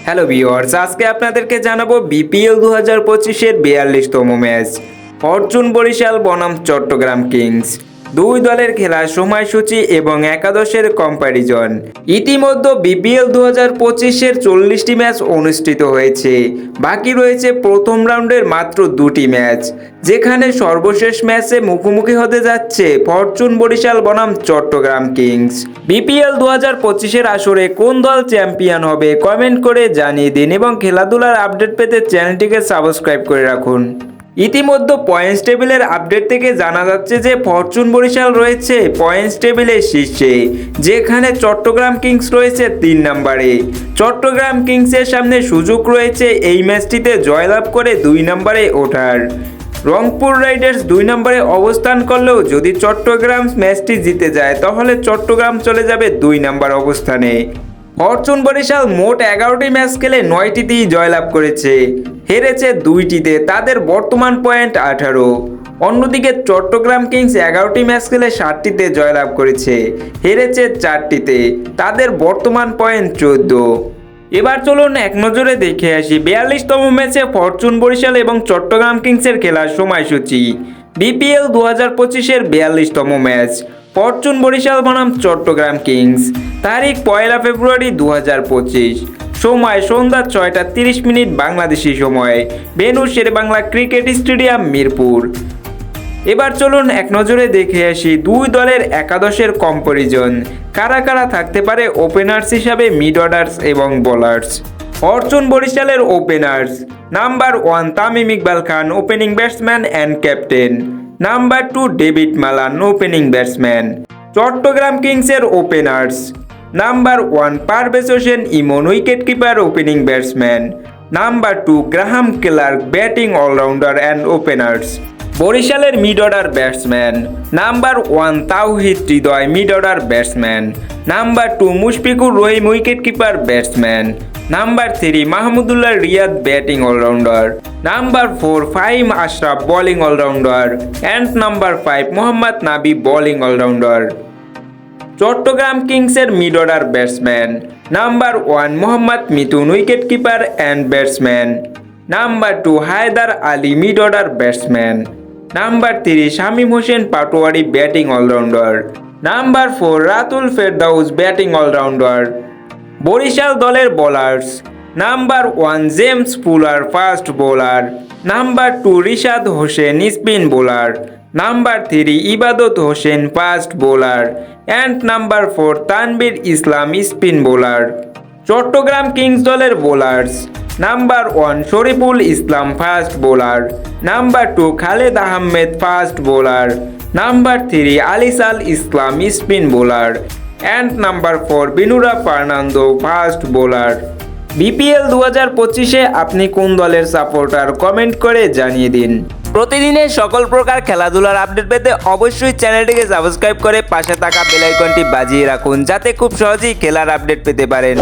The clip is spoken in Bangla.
হ্যালো ভিউয়ার্স, আজকে আপনাদেরকে জানাবো বিপিএল 2025-এর 42তম ম্যাচ ফরচুন বরিশাল বনাম চট্টগ্রাম কিংস। দুই দলের খেলার সময়সূচি এবং একাদশের কম্প্যারিজন। ইতিমধ্যে বিপিএল 2025-এর 40টি ম্যাচ অনুষ্ঠিত হয়েছে। বাকি রয়েছে প্রথম রাউন্ডের মাত্র 2টি ম্যাচ, যেখানে সর্বশেষ ম্যাচে মুখোমুখি হতে যাচ্ছে ফরচুন বরিশাল বনাম চট্টগ্রাম কিংস। বিপিএল 2025-এর আসরে কোন দল চ্যাম্পিয়ন হবে কমেন্ট করে জানিয়ে দিন এবং খেলাধুলার আপডেট পেতে চ্যানেলটিকে সাবস্ক্রাইব করে রাখুন। ইতিমধ্যে পয়েন্টস টেবিলের আপডেট থেকে জানা যাচ্ছে যে ফরচুন বরিশাল রয়েছে পয়েন্টস টেবিলের শীর্ষে, যেখানে চট্টগ্রাম কিংস রয়েছে 3 নম্বরে। চট্টগ্রাম কিংসের সামনে সুযোগ রয়েছে এই ম্যাচটিতে জয়লাভ করে 2 নম্বরে ওঠার। রংপুর রাইডার্স 2 নম্বরে অবস্থান করলেও যদি চট্টগ্রাম ম্যাচটি জিতে যায় তাহলে চট্টগ্রাম চলে যাবে 2 নম্বর অবস্থানে। ফরচুন বরিশাল মোট 11টি ম্যাচ খেলে 9টিতেই জয়লাভ করেছে, হেরেছে 2টিতে, তাদের বর্তমান পয়েন্ট 18। অন্যদিকে চট্টগ্রাম কিংস 11টি ম্যাচ খেলে 7টিতে জয়লাভ করেছে, হেরেছে 4টিতে, তাদের বর্তমান পয়েন্ট 14। এবার চলুন এক নজরে দেখে আসি 42তম ম্যাচে ফরচুন বরিশাল এবং চট্টগ্রাম কিংসের খেলার সময়সূচি। বিপিএল 2025-এর 42তম ম্যাচ ফরচুন বরিশাল বনাম চট্টগ্রাম কিংস। তারিখ 1 ফেব্রুয়ারি 2025। সময় সন্ধ্যা 6টা 30 বাংলাদেশি সময়। Venue Sher-e-Bangla cricket stadium Mirpur. এবার চলুন এক নজরে দেখে আসি দুই দলের একাদশের কম্প্যারিজন। কারা কারা থাকতে পারে ওপেনার্স হিসাবে, মিড অর্ডার্স এবং বোলার্স। ফরচুন বরিশালের openers: number 1 Tamim Iqbal Khan, opening batsman and captain. Number 2 David Malan, opening batsman. Chattogram কিংসের openers: number 1 Parvez Hossain Emon, wicket keeper, opening batsman. Number 2 Graham Clarke, batting allrounder and openers. বরিশালের mid order batsman: number 1 Towhid Hridoy, mid order batsman. Number 2 Mushfiqur Rahim, wicket keeper, batsman. Number 3 Mahmudullah Riyad, batting allrounder. Number 4 Faheem Ashraf, bowling allrounder and number 5 Mohammad Nabi, bowling allrounder. Chattogram কিংসের mid order batsman: number 1 Mohammad Mithun, wicket keeper and batsman. Number 2 Haider Ali, mid order batsman. Number 3 Shamim Hossain Patwari, batting allrounder. Number 4 Ratul Ferdous, batting allrounder. Barishal দলের bowlers: number 1 James Fuller, fast bowler. Number 2 Rishad Hossain, spin bowler. Number 3 Ebadot Hossain, fast bowler and number 4 Tanvir Islam, spin bowler. Chattogram Kings দলের bowlers: number 1 Shoriful Islam, fast bowler. Number 2 Khaled Ahmed, fast bowler. Number 3 Aliss Islam, spin bowler and number 4 Binura Fernando, fast bowler. BPL 2025-এ আপনি কোন দলের সাপোর্টার কমেন্ট করে জানিয়ে দিন। প্রতিদিনের সকল প্রকার খেলাধুলার আপডেট পেতে অবশ্যই চ্যানেলটিকে সাবস্ক্রাইব করে পাশে থাকা বেল আইকনটি বাজিয়ে রাখুন, যাতে খুব সহজেই খেলার আপডেট পেতে পারেন।